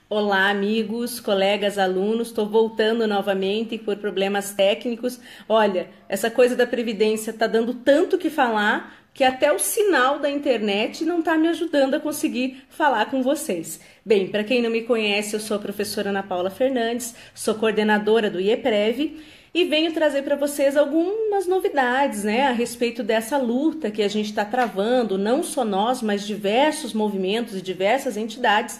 Olá, amigos, colegas, alunos. Estou voltando novamente por problemas técnicos. Olha, essa coisa da Previdência está dando tanto que falar que até o sinal da internet não está me ajudando a conseguir falar com vocês. Bem, para quem não me conhece, eu sou a professora Ana Paula Fernandes, sou coordenadora do IEPREV e venho trazer para vocês algumas novidades, a respeito dessa luta que a gente está travando, não só nós, mas diversos movimentos e diversas entidades,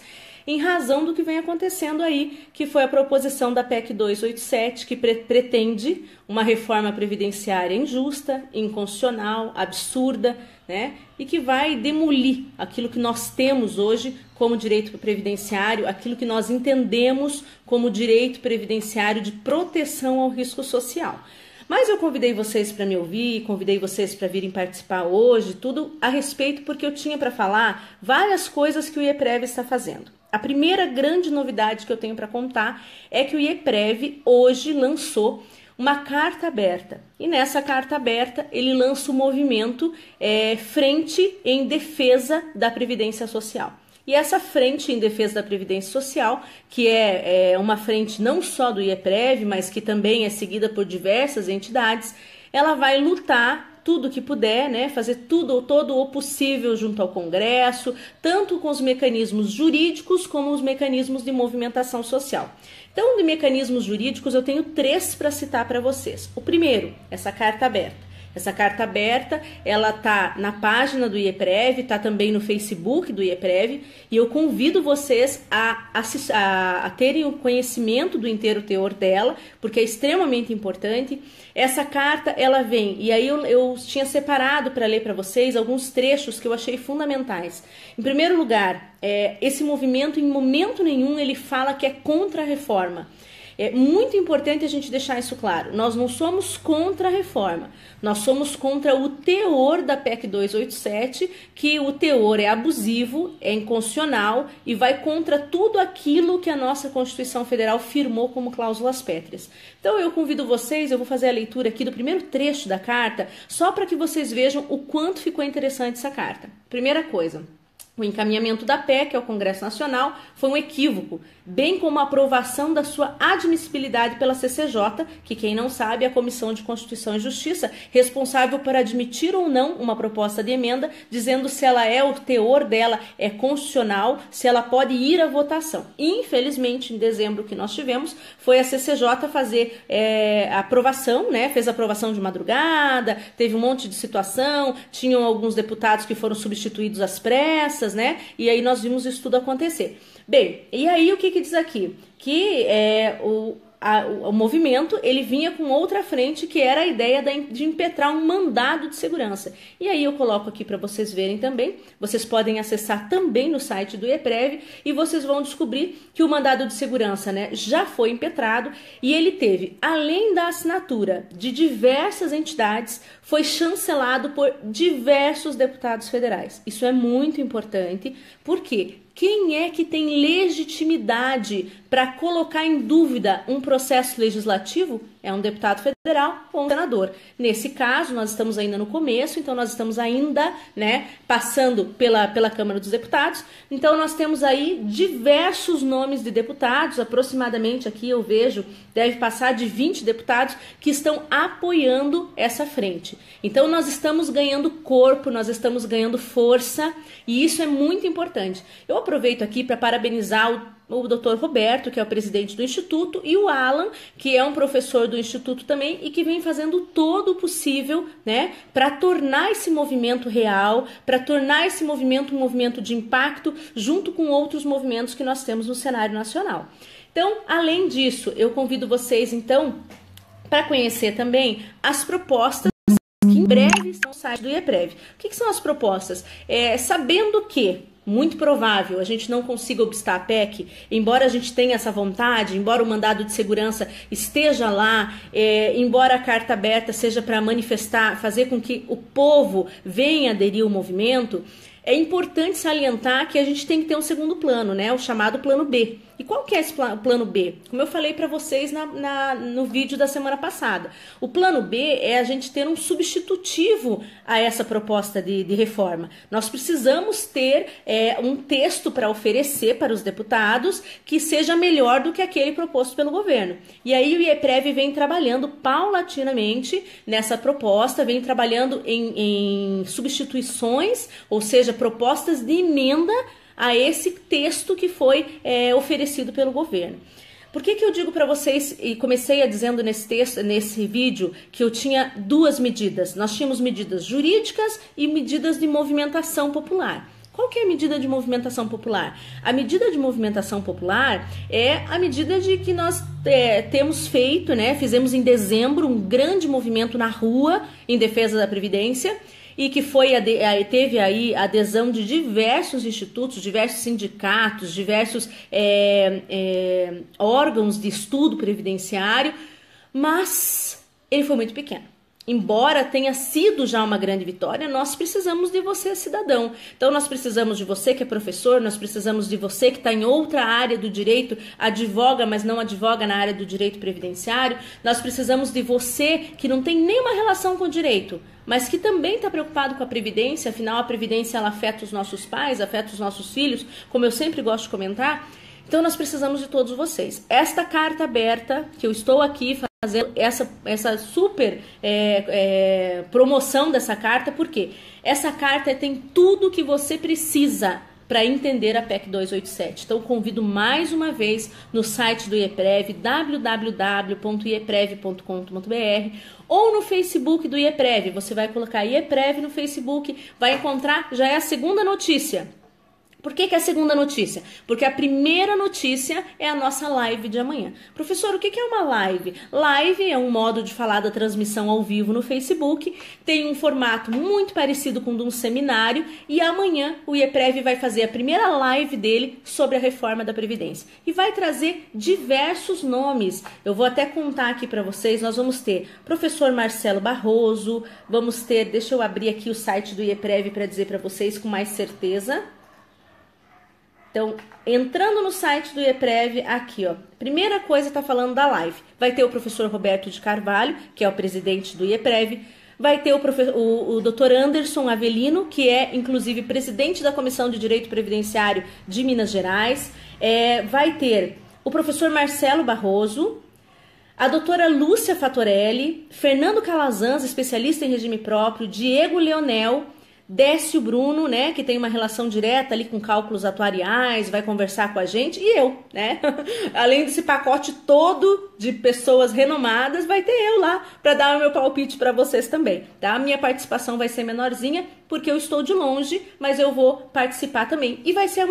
em razão do que vem acontecendo aí, que foi a proposição da PEC 287, que pretende uma reforma previdenciária injusta, inconstitucional, absurda, e que vai demolir aquilo que nós temos hoje como direito previdenciário, aquilo que nós entendemos como direito previdenciário de proteção ao risco social. Mas eu convidei vocês para me ouvir, convidei vocês para virem participar hoje, tudo a respeito, porque eu tinha para falar várias coisas que o IEPREV está fazendo. A primeira grande novidade que eu tenho para contar é que o IEPREV hoje lançou uma carta aberta. E nessa carta aberta ele lança o movimento Frente em Defesa da Previdência Social. E essa frente em defesa da Previdência Social, que é uma frente não só do IEPREV, mas que também é seguida por diversas entidades, ela vai lutar tudo que puder, fazer todo o possível junto ao Congresso, tanto com os mecanismos jurídicos como os mecanismos de movimentação social. Então, de mecanismos jurídicos, eu tenho 3 para citar para vocês. O primeiro, essa carta aberta. Essa carta aberta, ela tá na página do IEPREV, tá também no Facebook do IEPREV, e eu convido vocês a terem o conhecimento do inteiro teor dela, porque é extremamente importante. Essa carta, ela vem, e aí eu tinha separado para ler para vocês alguns trechos que eu achei fundamentais. Em primeiro lugar, esse movimento, em momento nenhum, ele fala que é contra a reforma. É muito importante a gente deixar isso claro. Nós não somos contra a reforma, nós somos contra o teor da PEC 287, que o teor é abusivo, é inconstitucional e vai contra tudo aquilo que a nossa Constituição Federal firmou como cláusulas pétreas. Então eu convido vocês, eu vou fazer a leitura aqui do primeiro trecho da carta, só para que vocês vejam o quanto ficou interessante essa carta. Primeira coisa: o encaminhamento da PEC ao Congresso Nacional foi um equívoco, bem como a aprovação da sua admissibilidade pela CCJ, que, quem não sabe, é a Comissão de Constituição e Justiça, responsável por admitir ou não uma proposta de emenda, dizendo se o teor dela é constitucional, se ela pode ir à votação. Infelizmente, em dezembro que nós tivemos, foi a CCJ fazer a aprovação, fez a aprovação de madrugada, teve um monte de situação, tinham alguns deputados que foram substituídos às pressas, e aí nós vimos isso tudo acontecer. Bem, e aí o que diz aqui? Que o movimento, ele vinha com outra frente, que era a ideia de impetrar um mandado de segurança. E aí eu coloco aqui para vocês verem também, vocês podem acessar também no site do IEPREV e vocês vão descobrir que o mandado de segurança, já foi impetrado e ele teve, além da assinatura de diversas entidades, foi chancelado por diversos deputados federais. Isso é muito importante, porque quem é que tem legitimidade para colocar em dúvida um processo legislativo? É um deputado federal ou um senador. Nesse caso, nós estamos ainda no começo, então nós estamos ainda passando pela Câmara dos Deputados. Então nós temos aí diversos nomes de deputados, aproximadamente aqui eu vejo, deve passar de 20 deputados que estão apoiando essa frente. Então nós estamos ganhando corpo, nós estamos ganhando força e isso é muito importante. Eu aproveito aqui para parabenizar o Dr. Roberto, que é o presidente do Instituto, e o Alan, que é um professor do Instituto também e que vem fazendo todo o possível, para tornar esse movimento real, para tornar esse movimento um movimento de impacto junto com outros movimentos que nós temos no cenário nacional. Então, além disso, eu convido vocês, então, para conhecer também as propostas que em breve estão no site do IEPREV. O que são as propostas? Sabendo que muito provável a gente não consiga obstar a PEC, embora a gente tenha essa vontade, embora o mandado de segurança esteja lá, embora a carta aberta seja para manifestar, fazer com que o povo venha aderir ao movimento, é importante salientar que a gente tem que ter um segundo plano, né? O chamado plano B. E qual que é esse plano B? Como eu falei para vocês no vídeo da semana passada. O plano B é a gente ter um substitutivo a essa proposta de reforma. Nós precisamos ter um texto para oferecer para os deputados que seja melhor do que aquele proposto pelo governo. E aí o IEPREV vem trabalhando paulatinamente nessa proposta, vem trabalhando em substituições, ou seja, propostas de emenda a esse texto que foi oferecido pelo governo. Por que eu digo para vocês, e comecei dizendo nesse vídeo, que eu tinha duas medidas? Nós tínhamos medidas jurídicas e medidas de movimentação popular. Qual que é a medida de movimentação popular? A medida de movimentação popular é a medida de que nós temos feito, né? Fizemos em dezembro um grande movimento na rua em defesa da Previdência, e que teve aí adesão de diversos institutos, diversos sindicatos, diversos órgãos de estudo previdenciário, mas ele foi muito pequeno. Embora tenha sido já uma grande vitória, nós precisamos de você, cidadão. Então, nós precisamos de você que é professor, nós precisamos de você que está em outra área do direito, advoga, mas não advoga na área do direito previdenciário. Nós precisamos de você que não tem nenhuma relação com o direito, mas que também está preocupado com a Previdência. Afinal, a Previdência ela afeta os nossos pais, afeta os nossos filhos, como eu sempre gosto de comentar. Então, nós precisamos de todos vocês. Esta carta aberta, que eu estou aqui fazendo essa super promoção dessa carta, porque essa carta tem tudo que você precisa para entender a PEC 287. Então, convido mais uma vez no site do IEPREV, www.ieprev.com.br, ou no Facebook do IEPREV. Você vai colocar IEPREV no Facebook, vai encontrar, já é a segunda notícia. Por que é a segunda notícia? Porque a primeira notícia é a nossa live de amanhã. Professor, o que é uma live? Live é um modo de falar da transmissão ao vivo no Facebook, tem um formato muito parecido com o de um seminário, e amanhã o IEPREV vai fazer a primeira live dele sobre a reforma da Previdência. E vai trazer diversos nomes. Eu vou até contar aqui para vocês, nós vamos ter professor Marcelo Barroso, vamos ter, deixa eu abrir aqui o site do IEPREV para dizer para vocês com mais certeza. Então, entrando no site do IEPREV, aqui, ó, primeira coisa está falando da live. Vai ter o professor Roberto de Carvalho, que é o presidente do IEPREV. Vai ter o Dr. Anderson Avelino, que é, inclusive, presidente da Comissão de Direito Previdenciário de Minas Gerais. Vai ter o professor Marcelo Barroso, a doutora Lúcia Fatorelli, Fernando Calazans, especialista em regime próprio, Diego Leonel, Décio Bruno, né, que tem uma relação direta ali com cálculos atuariais, vai conversar com a gente, e eu, né, além desse pacote todo de pessoas renomadas, vai ter eu lá para dar o meu palpite para vocês também, tá? A minha participação vai ser menorzinha, porque eu estou de longe, mas eu vou participar também, e vai ser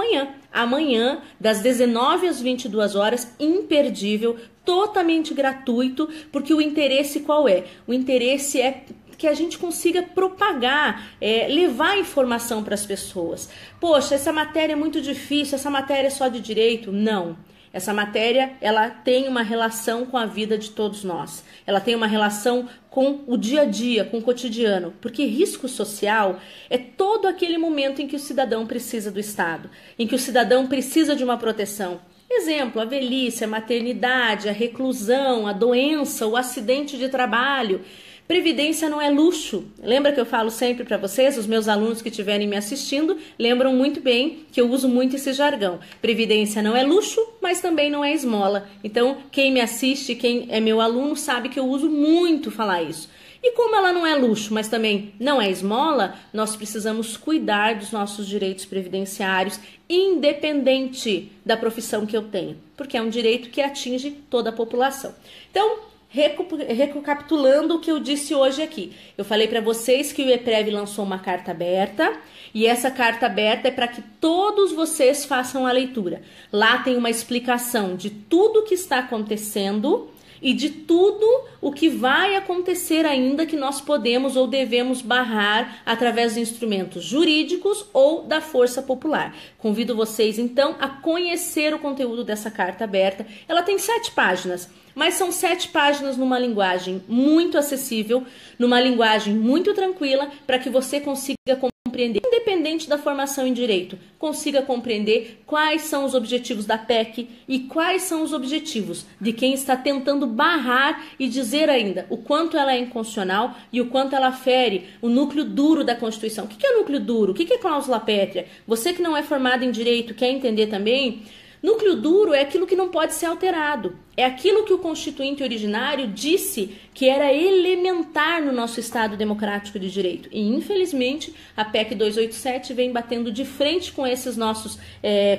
amanhã, das 19 às 22 horas, imperdível, totalmente gratuito, porque o interesse qual é? O interesse é que a gente consiga propagar, levar informação para as pessoas. Poxa, essa matéria é muito difícil, essa matéria é só de direito. Não. Essa matéria, ela tem uma relação com a vida de todos nós. Ela tem uma relação com o dia a dia, com o cotidiano. Porque risco social é todo aquele momento em que o cidadão precisa do Estado, em que o cidadão precisa de uma proteção. Exemplo, a velhice, a maternidade, a reclusão, a doença, o acidente de trabalho. Previdência não é luxo. Lembra que eu falo sempre para vocês, os meus alunos que estiverem me assistindo, lembram muito bem que eu uso muito esse jargão. Previdência não é luxo, mas também não é esmola. Então, quem me assiste, quem é meu aluno, sabe que eu uso muito falar isso. E como ela não é luxo, mas também não é esmola, nós precisamos cuidar dos nossos direitos previdenciários, independente da profissão que eu tenho, porque é um direito que atinge toda a população. Então, recapitulando o que eu disse hoje aqui, eu falei para vocês que o IEPREV lançou uma carta aberta, e essa carta aberta é para que todos vocês façam a leitura. Lá tem uma explicação de tudo o que está acontecendo e de tudo o que vai acontecer ainda que nós podemos ou devemos barrar através de instrumentos jurídicos ou da força popular. Convido vocês, então, a conhecer o conteúdo dessa carta aberta. Ela tem 7 páginas. mas são 7 páginas numa linguagem muito acessível, numa linguagem muito tranquila, para que você consiga compreender, independente da formação em direito, consiga compreender quais são os objetivos da PEC e quais são os objetivos de quem está tentando barrar e dizer ainda o quanto ela é inconstitucional e o quanto ela fere o núcleo duro da Constituição. O que é núcleo duro? O que é cláusula pétrea? Você que não é formado em direito quer entender também? Núcleo duro é aquilo que não pode ser alterado. É aquilo que o constituinte originário disse que era elementar no nosso Estado democrático de direito. E, infelizmente, a PEC 287 vem batendo de frente com esses nossos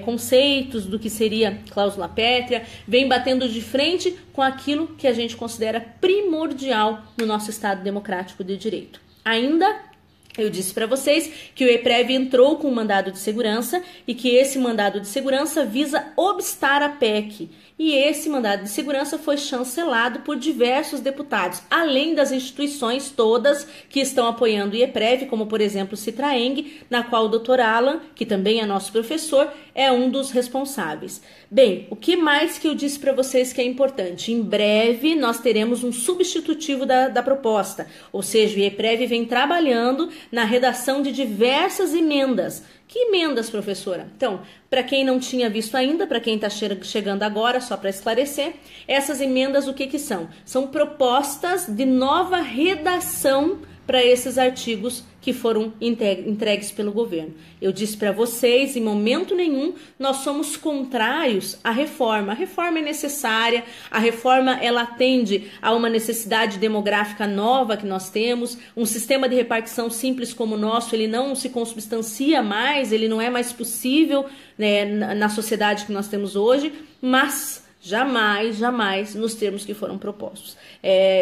conceitos do que seria cláusula pétrea, vem batendo de frente com aquilo que a gente considera primordial no nosso Estado democrático de direito. Ainda eu disse para vocês que o EPREV entrou com um mandado de segurança e que esse mandado de segurança visa obstar a PEC. E esse mandado de segurança foi chancelado por diversos deputados, além das instituições todas que estão apoiando o IEPREV, como por exemplo o Citraeng, na qual o Dr. Alan, que também é nosso professor, é um dos responsáveis. Bem, o que mais que eu disse para vocês que é importante? Em breve nós teremos um substitutivo da proposta, ou seja, o IEPREV vem trabalhando na redação de diversas emendas. Que emendas, professora? Então, para quem não tinha visto ainda, para quem está chegando agora, só para esclarecer, essas emendas o que são? São propostas de nova redação para esses artigos que foram entregues pelo governo. Eu disse para vocês, em momento nenhum, nós somos contrários à reforma. A reforma é necessária, a reforma ela atende a uma necessidade demográfica nova que nós temos, um sistema de repartição simples como o nosso, ele não se consubstancia mais, ele não é mais possível, né, na sociedade que nós temos hoje, mas jamais nos termos que foram propostos.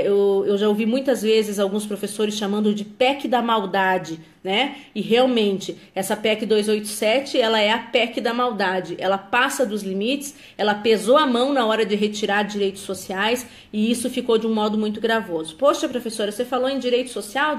Eu já ouvi muitas vezes alguns professores chamando de PEC da maldade, né? E realmente, essa PEC 287, ela é a PEC da maldade. Ela passa dos limites, ela pesou a mão na hora de retirar direitos sociais e isso ficou de um modo muito gravoso. Poxa, professora, você falou em direito social?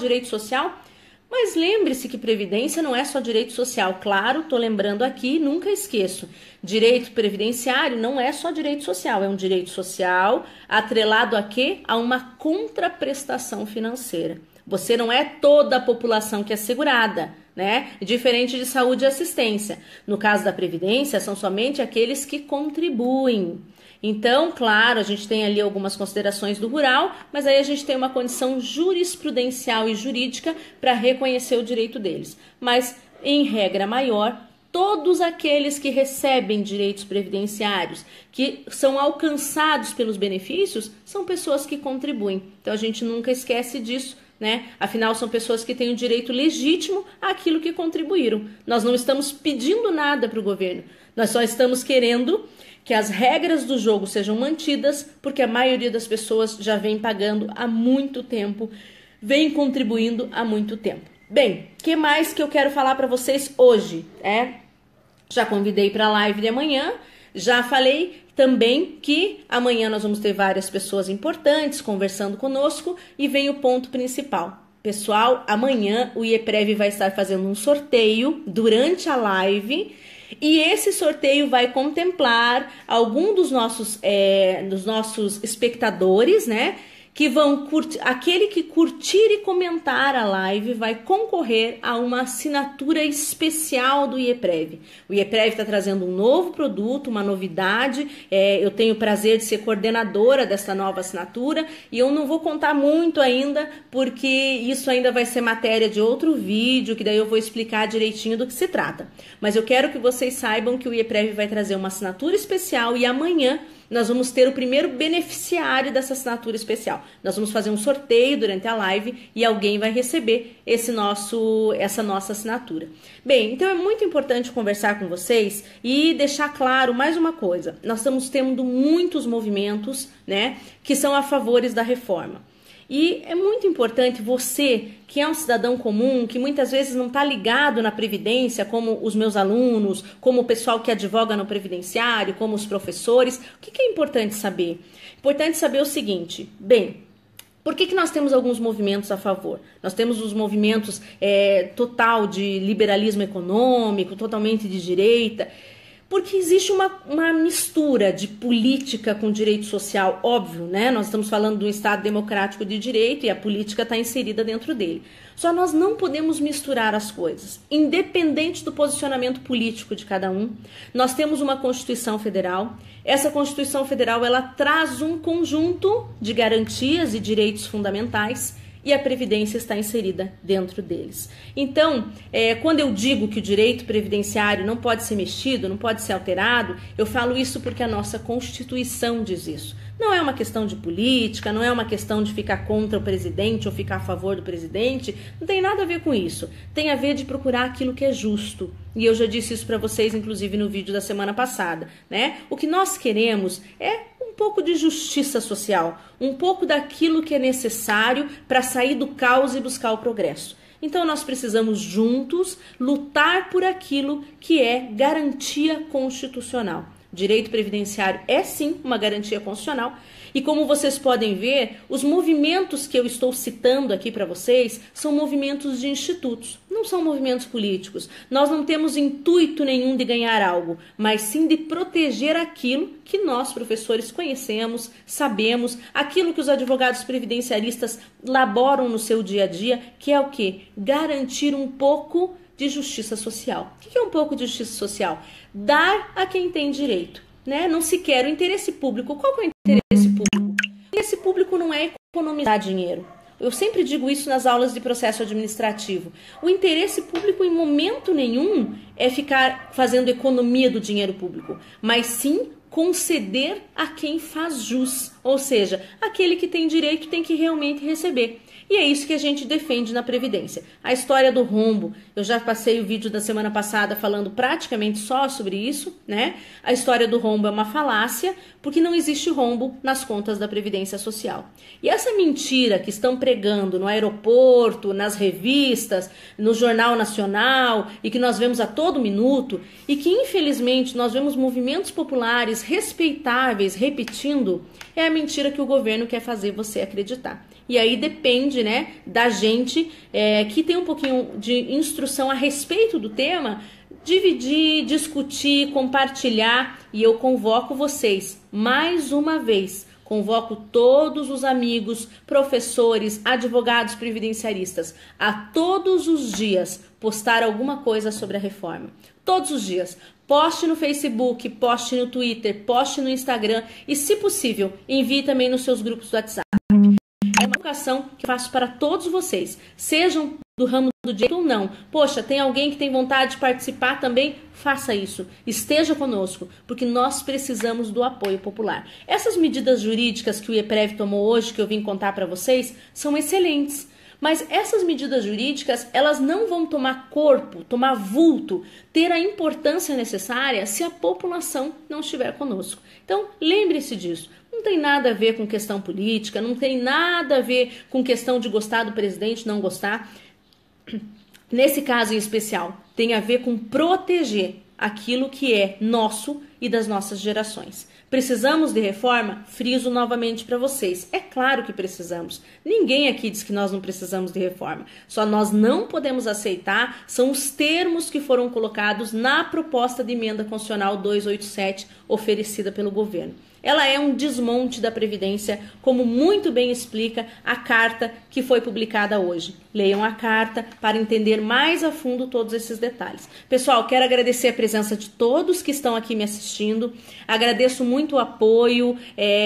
Mas lembre-se que previdência não é só direito social. Claro, estou lembrando aqui, nunca esqueço. Direito previdenciário não é só direito social, é um direito social atrelado a quê? A uma contraprestação financeira. Você não é toda a população que é segurada, né? Diferente de saúde e assistência. No caso da previdência, são somente aqueles que contribuem. Então, claro, a gente tem ali algumas considerações do rural, mas aí a gente tem uma condição jurisprudencial e jurídica para reconhecer o direito deles. Mas, em regra maior, todos aqueles que recebem direitos previdenciários, que são alcançados pelos benefícios, são pessoas que contribuem. Então, a gente nunca esquece disso, né? Afinal, são pessoas que têm o direito legítimo àquilo que contribuíram. Nós não estamos pedindo nada para o governo, nós só estamos querendo que as regras do jogo sejam mantidas, porque a maioria das pessoas já vem pagando há muito tempo, vem contribuindo há muito tempo. Bem, o que mais que eu quero falar para vocês hoje? Já convidei para a live de amanhã, já falei também que amanhã nós vamos ter várias pessoas importantes conversando conosco e vem o ponto principal. Pessoal, amanhã o IEPREV vai estar fazendo um sorteio durante a live e esse sorteio vai contemplar algum dos nossos espectadores, né? Que vão curtir, aquele que curtir e comentar a live vai concorrer a uma assinatura especial do IEPREV. O IEPREV está trazendo um novo produto, uma novidade. Eu tenho o prazer de ser coordenadora dessa nova assinatura e eu não vou contar muito ainda, porque isso ainda vai ser matéria de outro vídeo, que daí eu vou explicar direitinho do que se trata. Mas eu quero que vocês saibam que o IEPREV vai trazer uma assinatura especial e amanhã nós vamos ter o primeiro beneficiário dessa assinatura especial. Nós vamos fazer um sorteio durante a live e alguém vai receber essa nossa assinatura. Bem, então é muito importante conversar com vocês e deixar claro mais uma coisa. Nós estamos tendo muitos movimentos, né, que são a favores da reforma. E é muito importante você, que é um cidadão comum, que muitas vezes não está ligado na Previdência, como os meus alunos, como o pessoal que advoga no Previdenciário, como os professores. O que é importante saber? Importante saber o seguinte, bem, por que nós temos alguns movimentos a favor? Nós temos os movimentos total de liberalismo econômico, totalmente de direita. Porque existe uma mistura de política com direito social, óbvio, né? Nós estamos falando de um Estado democrático de direito e a política está inserida dentro dele. Só nós não podemos misturar as coisas, independente do posicionamento político de cada um. Nós temos uma Constituição Federal. Essa Constituição Federal, ela traz um conjunto de garantias e direitos fundamentais, e a Previdência está inserida dentro deles. Então, quando eu digo que o direito previdenciário não pode ser mexido, não pode ser alterado, eu falo isso porque a nossa Constituição diz isso. Não é uma questão de política, não é uma questão de ficar contra o presidente ou ficar a favor do presidente, não tem nada a ver com isso. Tem a ver de procurar aquilo que é justo. E eu já disse isso para vocês, inclusive no vídeo da semana passada, né? O que nós queremos é um pouco de justiça social, um pouco daquilo que é necessário para sair do caos e buscar o progresso. Então nós precisamos juntos lutar por aquilo que é garantia constitucional. Direito previdenciário é sim uma garantia constitucional e como vocês podem ver, os movimentos que eu estou citando aqui para vocês são movimentos de institutos, não são movimentos políticos. Nós não temos intuito nenhum de ganhar algo, mas sim de proteger aquilo que nós, professores, conhecemos, sabemos, aquilo que os advogados previdenciaristas laboram no seu dia a dia, que é o quê? Garantir um pouco de justiça social. O que é um pouco de justiça social? Dar a quem tem direito, né? Não se quer o interesse público. Qual que é o interesse público? O interesse público não é economizar dinheiro. Eu sempre digo isso nas aulas de processo administrativo. O interesse público em momento nenhum é ficar fazendo economia do dinheiro público, mas sim conceder a quem faz jus, ou seja, aquele que tem direito tem que realmente receber. E é isso que a gente defende na Previdência. A história do rombo, eu já passei o vídeo da semana passada falando praticamente só sobre isso, né? A história do rombo é uma falácia, porque não existe rombo nas contas da Previdência Social. E essa mentira que estão pregando no aeroporto, nas revistas, no Jornal Nacional, e que nós vemos a todo minuto, e que infelizmente nós vemos movimentos populares respeitáveis repetindo, é a mentira que o governo quer fazer você acreditar. E aí depende, né, da gente que tem um pouquinho de instrução a respeito do tema, dividir, discutir, compartilhar. E eu convoco vocês, mais uma vez, convoco todos os amigos, professores, advogados previdenciaristas, a todos os dias postar alguma coisa sobre a reforma. Todos os dias. Poste no Facebook, poste no Twitter, poste no Instagram e, se possível, envie também nos seus grupos do WhatsApp. É uma educação que eu faço para todos vocês, sejam do ramo do direito ou não. Poxa, tem alguém que tem vontade de participar também? Faça isso, esteja conosco, porque nós precisamos do apoio popular. Essas medidas jurídicas que o IEPREV tomou hoje, que eu vim contar para vocês, são excelentes. Mas essas medidas jurídicas, elas não vão tomar corpo, tomar vulto, ter a importância necessária se a população não estiver conosco. Então, lembre-se disso. Não tem nada a ver com questão política, não tem nada a ver com questão de gostar do presidente, não gostar. Nesse caso em especial, tem a ver com proteger aquilo que é nosso e das nossas gerações. Precisamos de reforma? Friso novamente para vocês. É claro que precisamos. Ninguém aqui diz que nós não precisamos de reforma. Só nós não podemos aceitar são os termos que foram colocados na proposta de emenda constitucional 287 oferecida pelo governo. Ela é um desmonte da Previdência, como muito bem explica a carta que foi publicada hoje. Leiam a carta para entender mais a fundo todos esses detalhes. Pessoal, quero agradecer a presença de todos que estão aqui me assistindo. Agradeço muito o apoio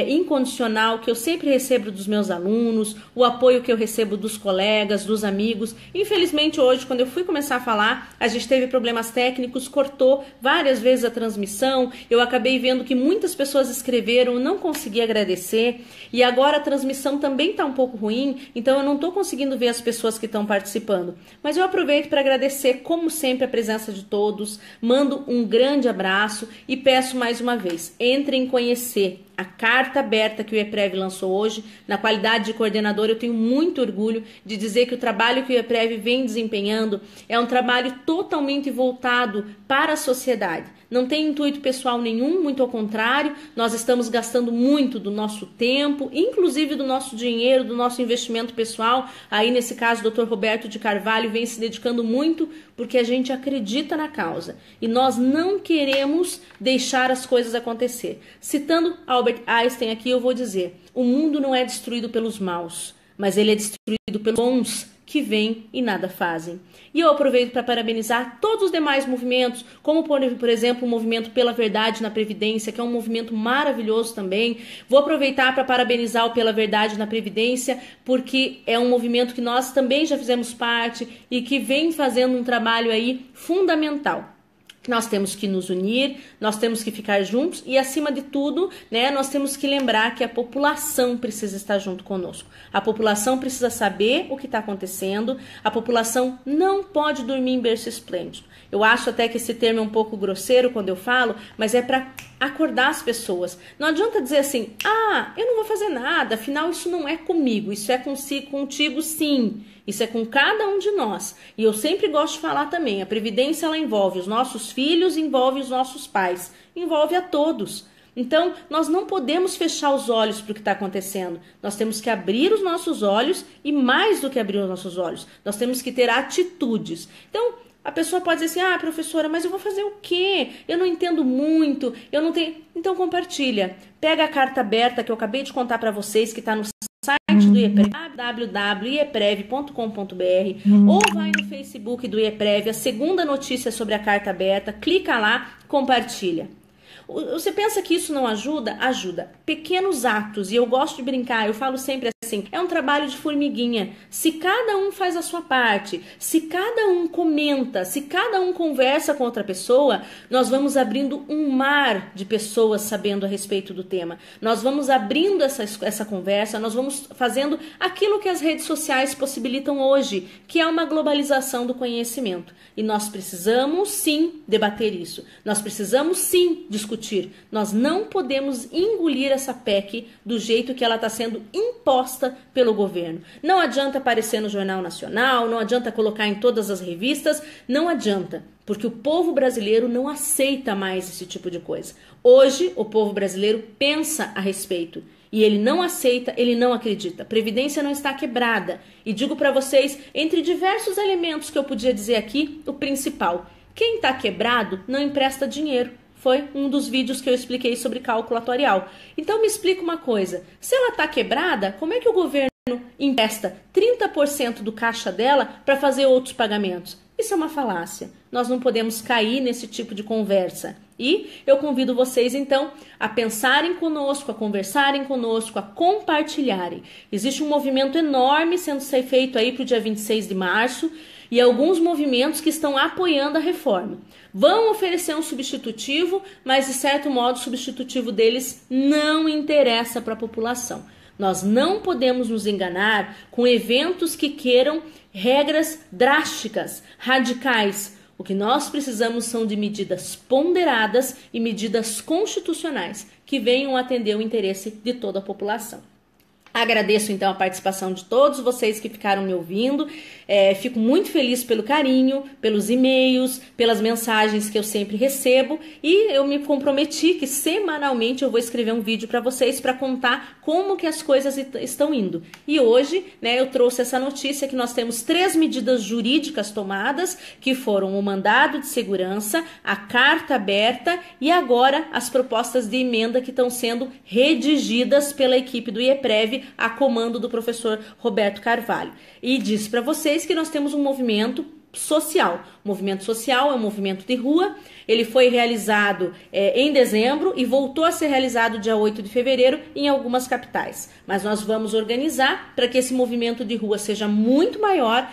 incondicional que eu sempre recebo dos meus alunos, o apoio que eu recebo dos colegas, dos amigos. Infelizmente hoje, quando eu fui começar a falar, a gente teve problemas técnicos, cortou várias vezes a transmissão. Eu acabei vendo que muitas pessoas escreveram, não consegui agradecer, e agora a transmissão também está um pouco ruim, então eu não estou conseguindo ver as pessoas que estão participando. Mas eu aproveito para agradecer, como sempre, a presença de todos, mando um grande abraço e peço mais uma vez, entrem conhecer a carta aberta que o IEPREV lançou hoje. Na qualidade de coordenador, eu tenho muito orgulho de dizer que o trabalho que o IEPREV vem desempenhando é um trabalho totalmente voltado para a sociedade. Não tem intuito pessoal nenhum, muito ao contrário, nós estamos gastando muito do nosso tempo, inclusive do nosso dinheiro, do nosso investimento pessoal. Aí, nesse caso, o Dr. Roberto de Carvalho vem se dedicando muito porque a gente acredita na causa e nós não queremos deixar as coisas acontecer. Citando Albert Einstein aqui, eu vou dizer: o mundo não é destruído pelos maus, mas ele é destruído pelos bons que vêm e nada fazem. E eu aproveito para parabenizar todos os demais movimentos, como por exemplo o movimento Pela Verdade na Previdência, que é um movimento maravilhoso também. Vou aproveitar para parabenizar o Pela Verdade na Previdência, porque é um movimento que nós também já fizemos parte e que vem fazendo um trabalho aí fundamental. Nós temos que nos unir, nós temos que ficar juntos e, acima de tudo, né, nós temos que lembrar que a população precisa estar junto conosco. A população precisa saber o que está acontecendo, a população não pode dormir em berço esplêndido. Eu acho até que esse termo é um pouco grosseiro quando eu falo, mas é para acordar as pessoas. Não adianta dizer assim: ah, eu não vou fazer nada, afinal isso não é comigo, isso é contigo sim. Isso é com cada um de nós. E eu sempre gosto de falar também, a Previdência ela envolve os nossos filhos, envolve os nossos pais, envolve a todos. Então, nós não podemos fechar os olhos para o que está acontecendo. Nós temos que abrir os nossos olhos e, mais do que abrir os nossos olhos, nós temos que ter atitudes. Então, a pessoa pode dizer assim: ah, professora, mas eu vou fazer o quê? Eu não entendo muito, eu não tenho... Então, compartilha. Pega a carta aberta que eu acabei de contar para vocês, que está no site do IEPREV, www.ieprev.com.br, ou vai no Facebook do IEPREV, a segunda notícia sobre a carta aberta, clica lá, compartilha. Você pensa que isso não ajuda? Ajuda. Pequenos atos, e eu gosto de brincar, eu falo sempre assim, é um trabalho de formiguinha. Se cada um faz a sua parte, se cada um comenta, se cada um conversa com outra pessoa, nós vamos abrindo um mar de pessoas sabendo a respeito do tema. Nós vamos abrindo essa conversa, nós vamos fazendo aquilo que as redes sociais possibilitam hoje, que é uma globalização do conhecimento. E nós precisamos sim debater isso. Nós precisamos sim discutir. Nós não podemos engolir essa PEC do jeito que ela está sendo imposta pelo governo. Não adianta aparecer no Jornal Nacional, não adianta colocar em todas as revistas, não adianta, porque o povo brasileiro não aceita mais esse tipo de coisa. Hoje, o povo brasileiro pensa a respeito e ele não aceita, ele não acredita. A Previdência não está quebrada. E digo para vocês, entre diversos elementos que eu podia dizer aqui, o principal: quem está quebrado não empresta dinheiro. Foi um dos vídeos que eu expliquei sobre cálculo atuarial. Então me explica uma coisa: se ela está quebrada, como é que o governo empresta 30% do caixa dela para fazer outros pagamentos? Isso é uma falácia. Nós não podemos cair nesse tipo de conversa. E eu convido vocês, então, a pensarem conosco, a conversarem conosco, a compartilharem. Existe um movimento enorme sendo feito aí para o dia 26 de março e alguns movimentos que estão apoiando a reforma. Vão oferecer um substitutivo, mas de certo modo o substitutivo deles não interessa para a população. Nós não podemos nos enganar com eventos que queiram regras drásticas, radicais. O que nós precisamos são de medidas ponderadas e medidas constitucionais que venham atender o interesse de toda a população. Agradeço então a participação de todos vocês que ficaram me ouvindo. Fico muito feliz pelo carinho, pelos e-mails, pelas mensagens que eu sempre recebo, e eu me comprometi que semanalmente eu vou escrever um vídeo para vocês para contar como que as coisas estão indo. E hoje, né, eu trouxe essa notícia que nós temos 3 medidas jurídicas tomadas, que foram o mandado de segurança, a carta aberta e agora as propostas de emenda que estão sendo redigidas pela equipe do IEPREV a comando do professor Roberto Carvalho. E disse para vocês que nós temos um movimento social. O movimento social é um movimento de rua. Ele foi realizado em dezembro e voltou a ser realizado dia 8 de fevereiro em algumas capitais. Mas nós vamos organizar para que esse movimento de rua seja muito maior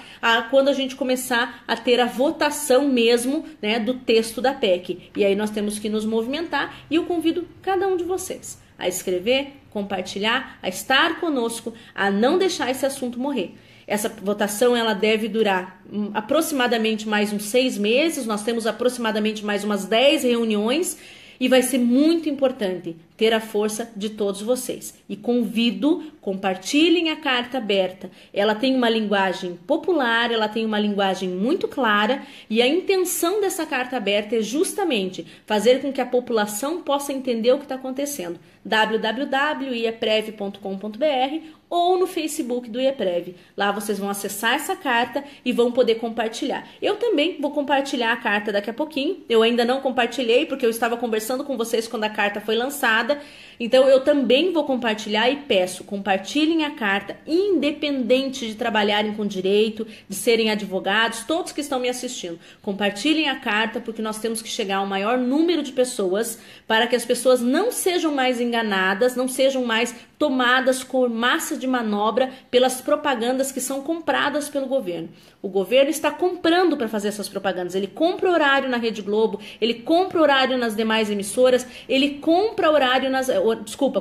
quando a gente começar a ter a votação mesmo, né, do texto da PEC. E aí nós temos que nos movimentar e eu convido cada um de vocês a escrever, compartilhar, a estar conosco, a não deixar esse assunto morrer. Essa votação ela deve durar aproximadamente mais uns 6 meses, nós temos aproximadamente mais umas 10 reuniões E vai ser muito importante ter a força de todos vocês. E convido, compartilhem a carta aberta. Ela tem uma linguagem popular, ela tem uma linguagem muito clara e a intenção dessa carta aberta é justamente fazer com que a população possa entender o que está acontecendo. www.ieprev.com.br ou no Facebook do IEPREV. Lá vocês vão acessar essa carta e vão poder compartilhar. Eu também vou compartilhar a carta daqui a pouquinho. Eu ainda não compartilhei porque eu estava conversando com vocês quando a carta foi lançada. Então eu também vou compartilhar e peço, compartilhem a carta, independente de trabalharem com direito, de serem advogados, todos que estão me assistindo. Compartilhem a carta porque nós temos que chegar ao maior número de pessoas para que as pessoas não sejam mais enganadas, não sejam mais tomadas com massa de manobra pelas propagandas que são compradas pelo governo. O governo está comprando para fazer essas propagandas. Ele compra horário na Rede Globo, ele compra horário nas demais emissoras, ele compra horário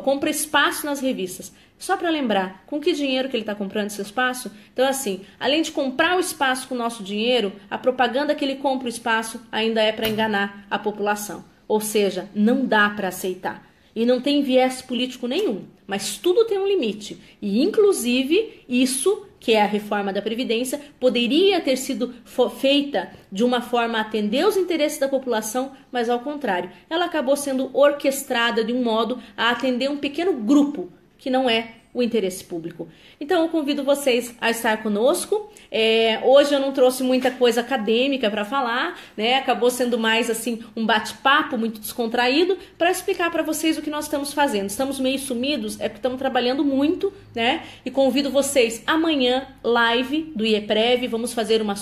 compra espaço nas revistas. Só para lembrar, com que dinheiro que ele está comprando esse espaço? Então, assim, além de comprar o espaço com o nosso dinheiro, a propaganda que ele compra o espaço ainda é para enganar a população. Ou seja, não dá para aceitar. E não tem viés político nenhum, mas tudo tem um limite. E, inclusive, isso, que é a reforma da Previdência, poderia ter sido feita de uma forma a atender os interesses da população, mas ao contrário. Ela acabou sendo orquestrada de um modo a atender um pequeno grupo, que não é o interesse público. Então eu convido vocês a estar conosco. Hoje eu não trouxe muita coisa acadêmica para falar, né? Acabou sendo mais assim um bate-papo muito descontraído para explicar para vocês o que nós estamos fazendo. Estamos meio sumidos, é porque estamos trabalhando muito, né? E convido vocês amanhã, live do IEPREV, vamos fazer uma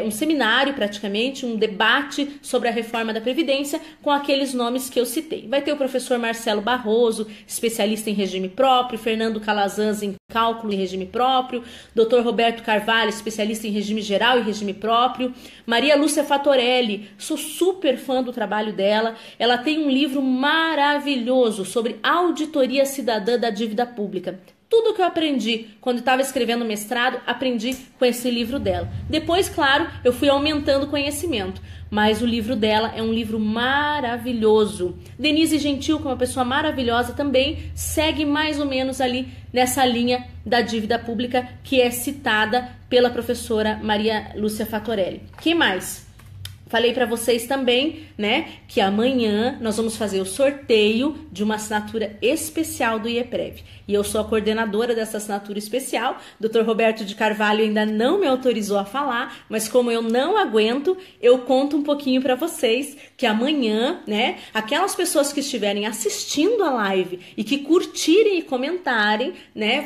um seminário praticamente, um debate sobre a reforma da Previdência com aqueles nomes que eu citei. Vai ter o professor Marcelo Barroso, especialista em regime próprio, Fernando Calazans em cálculo e regime próprio, Dr. Roberto Carvalho, especialista em regime geral e regime próprio, Maria Lúcia Fatorelli, sou super fã do trabalho dela, ela tem um livro maravilhoso sobre auditoria cidadã da dívida pública. Tudo que eu aprendi quando estava escrevendo mestrado, aprendi com esse livro dela. Depois, claro, eu fui aumentando o conhecimento, mas o livro dela é um livro maravilhoso. Denise Gentil, que é uma pessoa maravilhosa, também segue mais ou menos ali nessa linha da dívida pública que é citada pela professora Maria Lúcia Fatorelli. Que mais? Falei para vocês também, né, que amanhã nós vamos fazer o sorteio de uma assinatura especial do IEPREV. E eu sou a coordenadora dessa assinatura especial. Dr. Roberto de Carvalho ainda não me autorizou a falar, mas como eu não aguento, eu conto um pouquinho para vocês que amanhã, né, aquelas pessoas que estiverem assistindo a live e que curtirem e comentarem, né,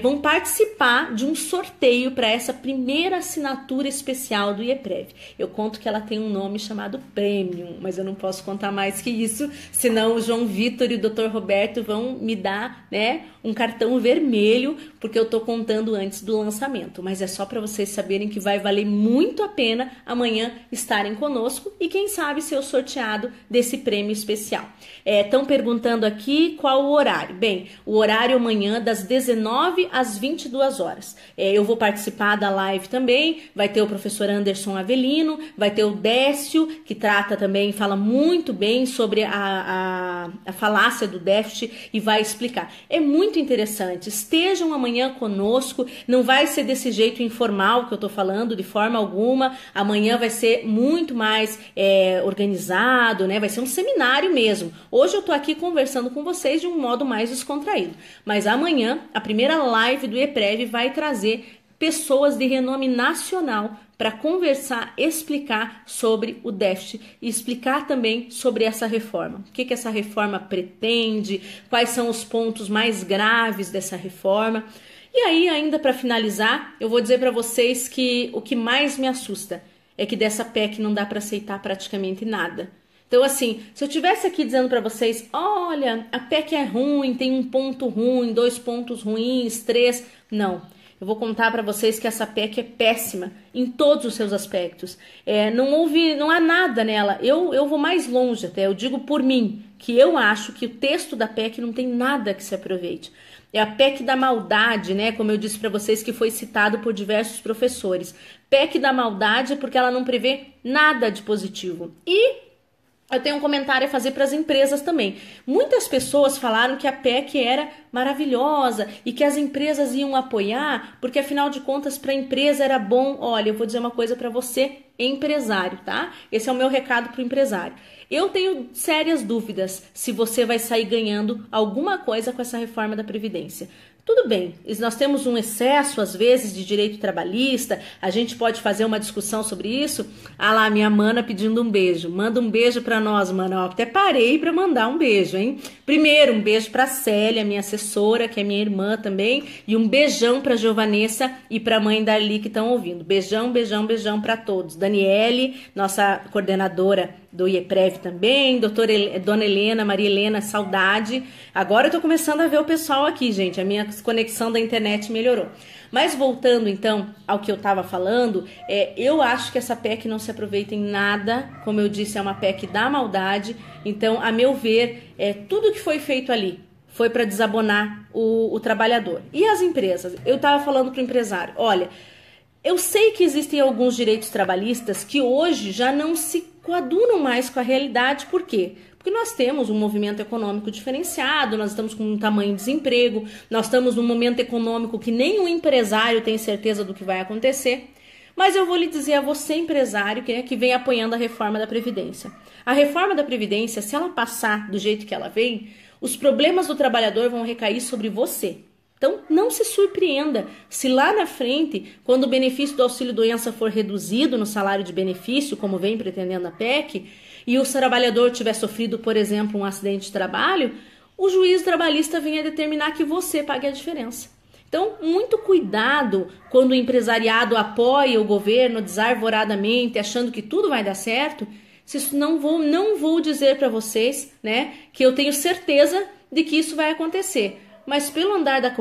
vão participar de um sorteio para essa primeira assinatura especial do IEPREV. Eu conto que ela tem um nome chamado Premium, mas eu não posso contar mais que isso, senão o João Vitor e o Dr. Roberto vão me dar, né, um cartão vermelho, porque eu tô contando antes do lançamento, mas é só para vocês saberem que vai valer muito a pena amanhã estarem conosco e quem sabe ser o sorteado desse prêmio especial. Estão perguntando aqui qual o horário. Bem, o horário amanhã das 19 às 22 horas. Eu vou participar da live também, vai ter o professor Anderson Avelino, vai ter o Décio, que trata também, fala muito bem sobre a falácia do déficit e vai explicar. É muito interessante, estejam amanhã conosco, não vai ser desse jeito informal que eu tô falando, de forma alguma, amanhã vai ser muito mais organizado, né? Vai ser um seminário mesmo. Hoje eu tô aqui conversando com vocês de um modo mais descontraído, mas amanhã, a primeira live do IEPREV vai trazer pessoas de renome nacional para conversar, explicar sobre o déficit e explicar também sobre essa reforma. O que essa reforma pretende, quais são os pontos mais graves dessa reforma. E aí, ainda para finalizar, eu vou dizer para vocês que o que mais me assusta é que dessa PEC não dá para aceitar praticamente nada. Então, assim, se eu estivesse aqui dizendo para vocês, olha, a PEC é ruim, tem um ponto ruim, 2 pontos ruins, 3, não. Eu vou contar para vocês que essa PEC é péssima em todos os seus aspectos. Não há nada nela. Eu vou mais longe até, eu digo por mim, que eu acho que o texto da PEC não tem nada que se aproveite. É a PEC da maldade, né? Como eu disse para vocês, que foi citado por diversos professores. PEC da maldade porque ela não prevê nada de positivo. E eu tenho um comentário a fazer para as empresas também. Muitas pessoas falaram que a PEC era maravilhosa e que as empresas iam apoiar, porque afinal de contas para a empresa era bom. Olha, eu vou dizer uma coisa para você, empresário, tá? Esse é o meu recado para o empresário. Eu tenho sérias dúvidas se você vai sair ganhando alguma coisa com essa reforma da Previdência. Tudo bem, nós temos um excesso, às vezes, de direito trabalhista, a gente pode fazer uma discussão sobre isso. Ah lá, minha mana pedindo um beijo. Manda um beijo pra nós, mana. Ó, até parei pra mandar um beijo, hein? Primeiro, um beijo pra Célia, minha assessora, que é minha irmã também, e um beijão pra Giovanessa e pra mãe Darli que estão ouvindo. Beijão, beijão, beijão pra todos. Daniele, nossa coordenadora do IEPREV também, Dona Helena, Maria Helena, saudade. Agora eu tô começando a ver o pessoal aqui, gente, a minha conexão da internet melhorou. Mas voltando então ao que eu tava falando, eu acho que essa PEC não se aproveita em nada, como eu disse, é uma PEC da maldade, então, a meu ver, tudo que foi feito ali foi para desabonar o trabalhador. E as empresas? Eu tava falando pro empresário, olha, eu sei que existem alguns direitos trabalhistas que hoje já não se coadunam mais com a realidade, por quê? Porque nós temos um movimento econômico diferenciado, nós estamos com um tamanho de desemprego, nós estamos num momento econômico que nem o empresário tem certeza do que vai acontecer. Mas eu vou lhe dizer a você, empresário, que vem apoiando a reforma da Previdência. A reforma da Previdência, se ela passar do jeito que ela vem, os problemas do trabalhador vão recair sobre você. Então, não se surpreenda se lá na frente, quando o benefício do auxílio-doença for reduzido no salário de benefício, como vem pretendendo a PEC, e o trabalhador tiver sofrido, por exemplo, um acidente de trabalho, o juiz trabalhista venha determinar que você pague a diferença. Então, muito cuidado quando o empresariado apoia o governo desarvoradamente, achando que tudo vai dar certo. Não vou dizer para vocês, né, que eu tenho certeza de que isso vai acontecer. Mas pelo andar da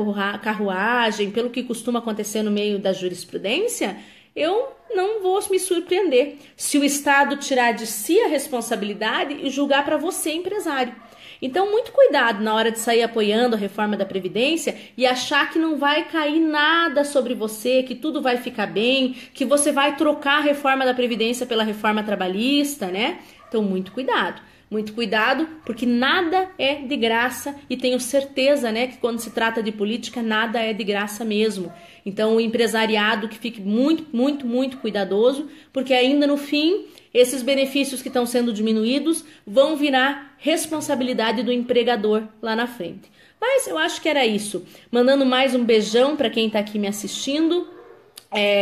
carruagem, pelo que costuma acontecer no meio da jurisprudência, eu não vou me surpreender se o Estado tirar de si a responsabilidade e julgar para você, empresário. Então, muito cuidado na hora de sair apoiando a reforma da Previdência e achar que não vai cair nada sobre você, que tudo vai ficar bem, que você vai trocar a reforma da Previdência pela reforma trabalhista, né? Então, muito cuidado. Muito cuidado, porque nada é de graça e tenho certeza, né, que quando se trata de política, nada é de graça mesmo. Então, o empresariado que fique muito, muito, muito cuidadoso, porque ainda no fim, esses benefícios que estão sendo diminuídos vão virar responsabilidade do empregador lá na frente. Mas eu acho que era isso. Mandando mais um beijão para quem está aqui me assistindo.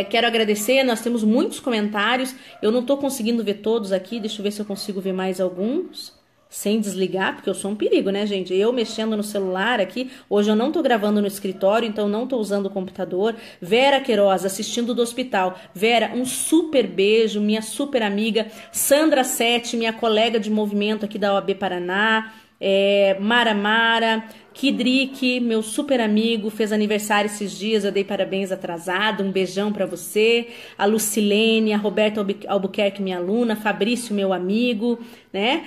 Quero agradecer, nós temos muitos comentários, eu não estou conseguindo ver todos aqui, deixa eu ver se eu consigo ver mais alguns, sem desligar, porque eu sou um perigo, né, gente? Eu mexendo no celular aqui, hoje eu não estou gravando no escritório, então não estou usando o computador. Vera Queiroz, assistindo do hospital. Vera, um super beijo, minha super amiga. Sandra Sete, minha colega de movimento aqui da OAB Paraná. Mara, Kidrick, meu super amigo, fez aniversário esses dias, eu dei parabéns atrasado, um beijão pra você. A Lucilene, a Roberta Albuquerque, minha aluna, Fabrício, meu amigo, né?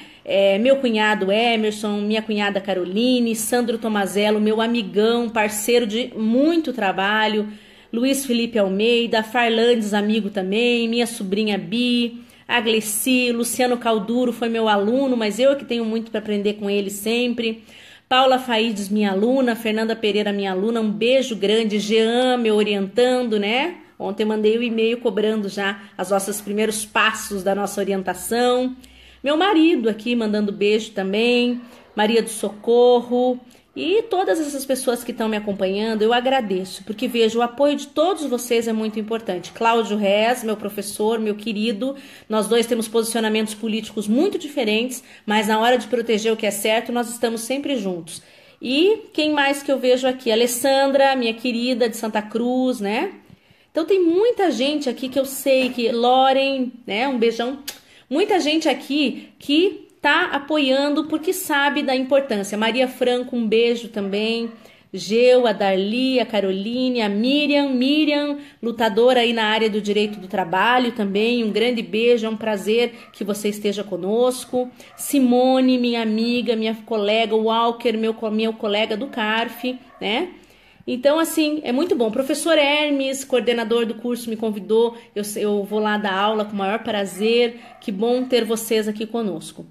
Meu cunhado Emerson, minha cunhada Caroline, Sandro Tomazello, meu amigão, parceiro de muito trabalho, Luiz Felipe Almeida, Farlandes, amigo também, minha sobrinha Bi, a Gleci, Luciano Calduro foi meu aluno, mas eu é que tenho muito para aprender com ele sempre. Paula Faides, minha aluna. Fernanda Pereira, minha aluna. Um beijo grande. Jean, me orientando, né? Ontem mandei o e-mail cobrando já os nossos primeiros passos da nossa orientação. Meu marido aqui mandando beijo também. Maria do Socorro. E todas essas pessoas que estão me acompanhando, eu agradeço, porque vejo o apoio de todos vocês é muito importante. Cláudio Rez, meu professor, meu querido, nós dois temos posicionamentos políticos muito diferentes, mas na hora de proteger o que é certo, nós estamos sempre juntos. E quem mais que eu vejo aqui? Alessandra, minha querida de Santa Cruz, né? Então tem muita gente aqui que eu sei que... Loren, né? Um beijão. Muita gente aqui que tá apoiando porque sabe da importância. Maria Franco, um beijo também. Geu, a Darli, a Caroline, a Miriam, lutadora aí na área do direito do trabalho também. Um grande beijo, é um prazer que você esteja conosco. Simone, minha amiga, minha colega. Walker, meu colega do CARF, né? Então, assim, é muito bom. Professor Hermes, coordenador do curso, me convidou. Eu vou lá dar aula com o maior prazer. Que bom ter vocês aqui conosco.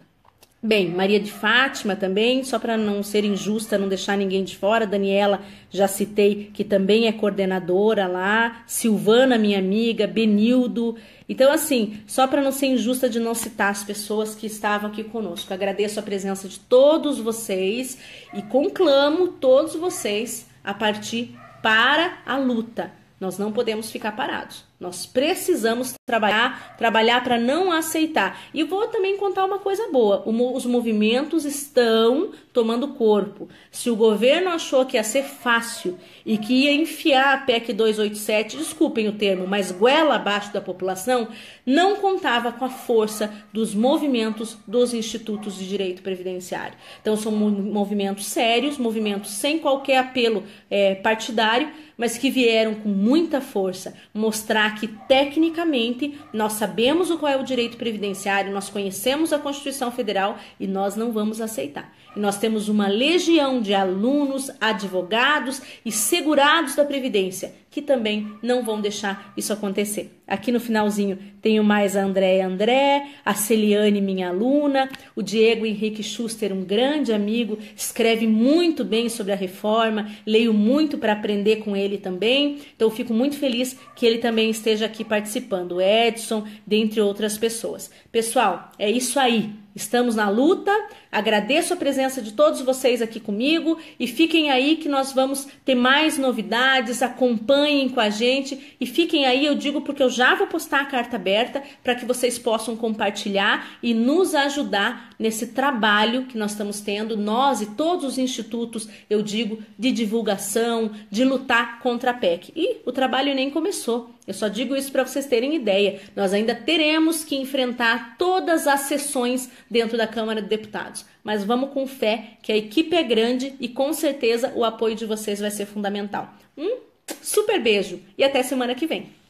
Bem, Maria de Fátima também, só para não ser injusta, não deixar ninguém de fora. Daniela, já citei, que também é coordenadora lá. Silvana, minha amiga. Benildo. Então, assim, só para não ser injusta de não citar as pessoas que estavam aqui conosco. Agradeço a presença de todos vocês e conclamo todos vocês a partir para a luta. Nós não podemos ficar parados. Nós precisamos trabalhar para não aceitar. E vou também contar uma coisa boa. Os movimentos estão tomando corpo. Se o governo achou que ia ser fácil e que ia enfiar a PEC 287, desculpem o termo, mas goela abaixo da população, não contava com a força dos movimentos dos institutos de direito previdenciário. Então são movimentos sérios, movimentos sem qualquer apelo partidário, mas que vieram com muita força mostrar que tecnicamente nós sabemos qual é o direito previdenciário, nós conhecemos a Constituição Federal e nós não vamos aceitar. E nós temos uma legião de alunos, advogados e segurados da Previdência que também não vão deixar isso acontecer. Aqui no finalzinho tenho mais a André, a Celiane, minha aluna, o Diego Henrique Schuster, um grande amigo, escreve muito bem sobre a reforma, leio muito para aprender com ele também, então fico muito feliz que ele também esteja aqui participando, o Edson, dentre outras pessoas. Pessoal, é isso aí. Estamos na luta, agradeço a presença de todos vocês aqui comigo e fiquem aí que nós vamos ter mais novidades, acompanhem com a gente e fiquem aí, eu digo porque eu já vou postar a carta aberta para que vocês possam compartilhar e nos ajudar nesse trabalho que nós estamos tendo, nós e todos os institutos, eu digo, de divulgação, de lutar contra a PEC. E o trabalho nem começou. Eu só digo isso para vocês terem ideia. Nós ainda teremos que enfrentar todas as sessões dentro da Câmara de Deputados. Mas vamos com fé que a equipe é grande e com certeza o apoio de vocês vai ser fundamental. Super beijo e até semana que vem.